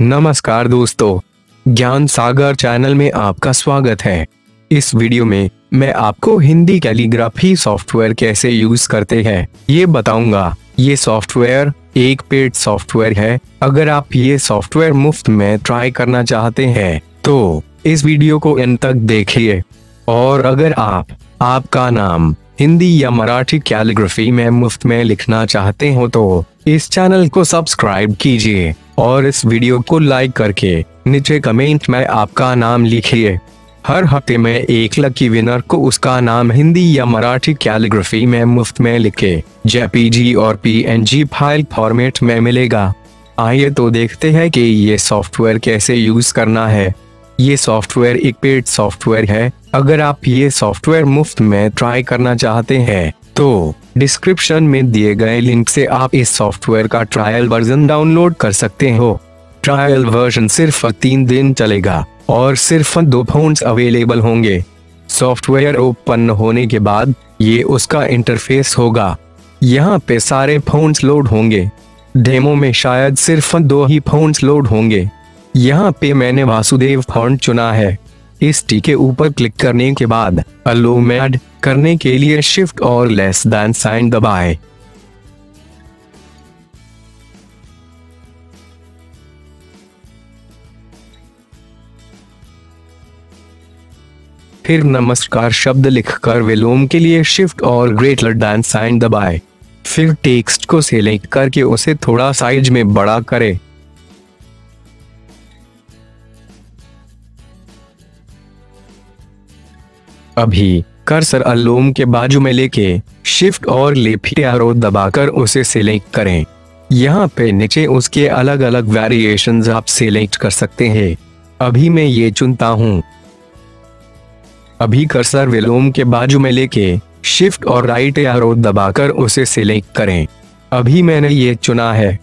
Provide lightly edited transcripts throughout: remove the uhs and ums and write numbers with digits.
नमस्कार दोस्तों, ज्ञान सागर चैनल में आपका स्वागत है। इस वीडियो में मैं आपको हिंदी कैलीग्राफी सॉफ्टवेयर कैसे यूज करते हैं ये बताऊंगा। ये सॉफ्टवेयर एक पेड सॉफ्टवेयर है। अगर आप ये सॉफ्टवेयर मुफ्त में ट्राई करना चाहते हैं तो इस वीडियो को अंत तक देखिए। और अगर आपका नाम हिंदी या मराठी कैलीग्राफी में मुफ्त में लिखना चाहते हो तो इस चैनल को सब्सक्राइब कीजिए और इस वीडियो को लाइक करके नीचे कमेंट में आपका नाम लिखिए। हर हफ्ते में एक लकी विनर को उसका नाम हिंदी या मराठी कैलीग्राफी में मुफ्त में लिखे जेपीजी और पीएनजी फाइल फॉर्मेट में मिलेगा। आइए तो देखते हैं कि ये सॉफ्टवेयर कैसे यूज करना है। ये सॉफ्टवेयर एक पेड सॉफ्टवेयर है। अगर आप ये सॉफ्टवेयर मुफ्त में ट्राई करना चाहते हैं तो डिस्क्रिप्शन में दिए गए लिंक से आप इस सॉफ्टवेयर का ट्रायल वर्जन डाउनलोड कर सकते हो। ट्रायल वर्जन सिर्फ 3 दिन चलेगा और सिर्फ 2 फोन्स अवेलेबल होंगे। सॉफ्टवेयर ओपन होने के बाद ये उसका इंटरफेस होगा। यहाँ पे सारे फोन्स लोड होंगे। डेमो में शायद सिर्फ 2 ही फोन्स लोड होंगे। यहाँ पे मैंने वासुदेव फॉन्ट चुना है। इस टी के ऊपर क्लिक करने के बाद अलो में ऐड करने के लिए शिफ्ट और लेस देन साइन दबाएं। फिर नमस्कार शब्द लिखकर विलोम के लिए शिफ्ट और ग्रेटर देन साइन दबाएं। फिर टेक्स्ट को सिलेक्ट करके उसे थोड़ा साइज में बड़ा करें। अभी कर्सर अलोम के बाजू में लेके शिफ्ट और लेफ्ट एरो दबाकर उसे सिलेक्ट करें। यहाँ पे नीचे उसके अलग अलग वेरिएशंस आप सिलेक्ट कर सकते हैं। अभी मैं ये चुनता हूँ। अभी कर्सर विलोम के बाजू में लेके शिफ्ट और राइट एरो दबाकर उसे सिलेक्ट करें। अभी मैंने ये चुना है।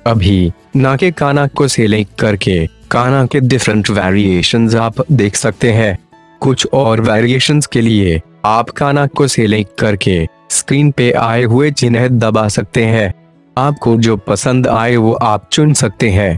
अभी ना के काना को सिलेक्ट करके काना के डिफरेंट वेरिएशंस आप देख सकते हैं। कुछ और वेरिएशंस के लिए आप काना को सिलेक्ट करके स्क्रीन पे आए हुए चिन्ह दबा सकते हैं। आपको जो पसंद आए वो आप चुन सकते हैं।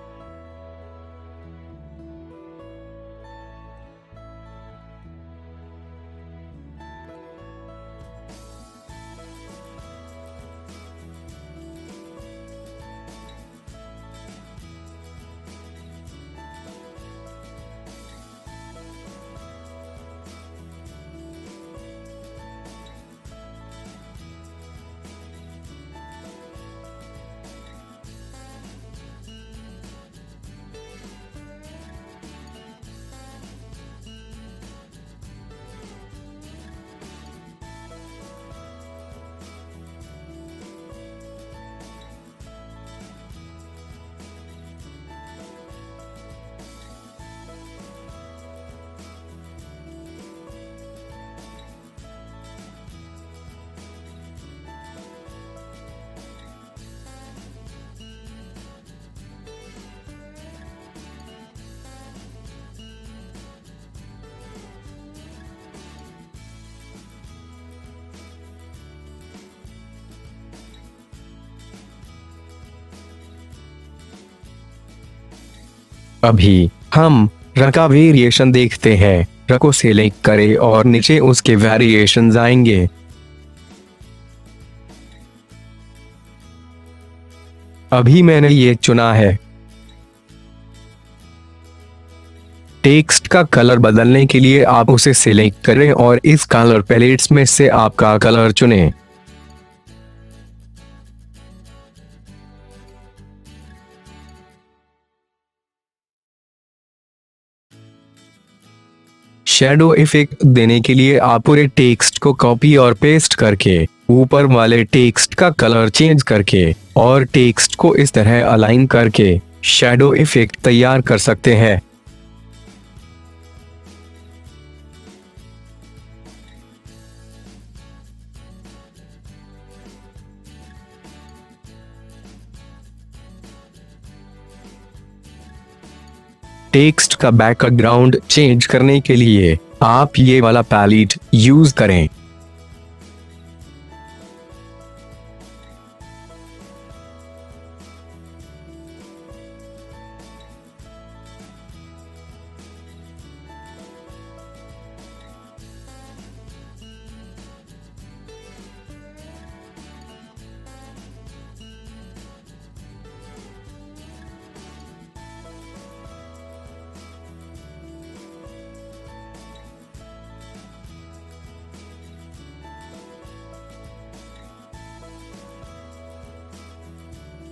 अभी हम र का वेरिएशन देखते हैं। र को सिलेक्ट करें और नीचे उसके वेरिएशंस आएंगे। अभी मैंने ये चुना है। टेक्स्ट का कलर बदलने के लिए आप उसे सिलेक्ट करें और इस कलर पैलेट्स में से आपका कलर चुनें। शैडो इफेक्ट देने के लिए आप पूरे टेक्स्ट को कॉपी और पेस्ट करके ऊपर वाले टेक्स्ट का कलर चेंज करके और टेक्स्ट को इस तरह अलाइन करके शैडो इफेक्ट तैयार कर सकते हैं। टेक्स्ट का बैकग्राउंड चेंज करने के लिए आप ये वाला पैलेट यूज करें।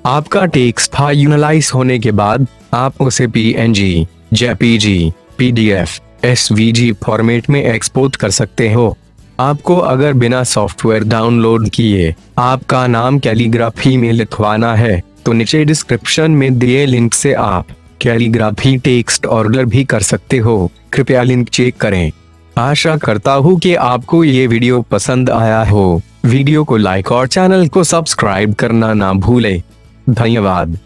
आपका टेक्स्ट फाइनलाइज होने के बाद आप उसे PNG, JPG, PDF, SVG format में एक्सपोर्ट कर सकते हो। आपको अगर बिना सॉफ्टवेयर डाउनलोड किए आपका नाम कैलीग्राफी में लिखवाना है तो नीचे डिस्क्रिप्शन में दिए लिंक से आप कैलीग्राफी टेक्स्ट ऑर्डर भी कर सकते हो। कृपया लिंक चेक करें। आशा करता हूँ कि आपको ये वीडियो पसंद आया हो। वीडियो को लाइक और चैनल को सब्सक्राइब करना ना भूलें। धन्यवाद।